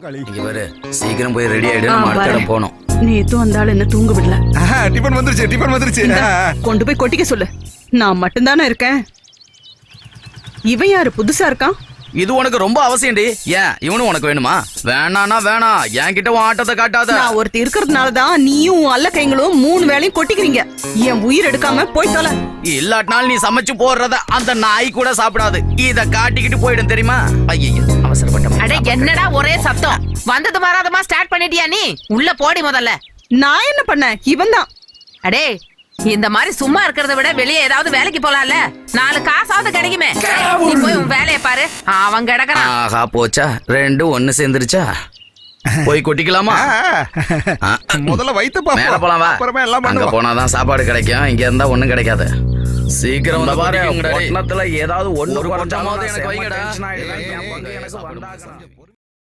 இங்க பாரு, சீக்கிரம் போய் ரெடி ஆயிடு, நம்ம அடுத்த இடம் போணும். நேத்தும் அந்த ஆள் என்ன தூங்க விடல. டிபன் வந்துருச்சு. கொண்டு போய் கொட்டிக்க சொல்லு. நான் மட்டும்தானே இருக்கேன். இவன் யாரு புதுசா இருக்கான்? இது உனக்கு ரொம்ப அவசியம்டி. ஏன் இவனும் உனக்கு வேணுமா? வேணானா வேணாம், என்கிட்ட உன் ஆட்டத்தை காட்டாத. நான் ஒருத்தி இருக்கிறதுனாலதான் நீயும் அல்ல கைங்களும் 3 வேளையும் கொட்டிக்கிறீங்க. என் உயிர் எடுக்காம போய் தொலை. இல்லாட்டினாலும் நீ சமைச்சு போடுறத அந்த நாய் கூட சாப்பிடாது. இத காட்டிக்கிட்டு போயிடும் தெரியுமா? ஐயோ அவசரப்பட்ட. அட என்னடா ஒரே சத்தம்? வந்தது வராதமா ஸ்டார்ட் பண்ணிட்டியா நீ? உள்ள போடி முதல்ல. நான் என்ன பண்ணேன்? இவன் தான். அடே இந்த மாதிரி சும்மா இருக்கிறத விட வெளியே ஏதாவது வேலைக்கு போலாம்ல. 4 காசாவது கிடைக்குமே. நீ போய் உன் வேலையை பாரு. அவன் கிடக்குறான். ஆஹா போச்சா, 2 ஒண்ணு சேர்ந்துருச்சா? போய் கொட்டிக்கலாமா? முதல்ல வயித்து பாப்போம். மேல போலாம் வா. அப்புறமா எல்லாம் அங்க பண்ணுவோம். போனாதான் சாப்பாடு கிடைக்கும், இங்க இருந்தா ஒண்ணும் கிடைக்காது. சீக்கிரம் வந்து பாரு, பட்டணத்துல ஏதாவது ஒண்ணு குறைஞ்சாமாவது எனக்கு வைங்கடா.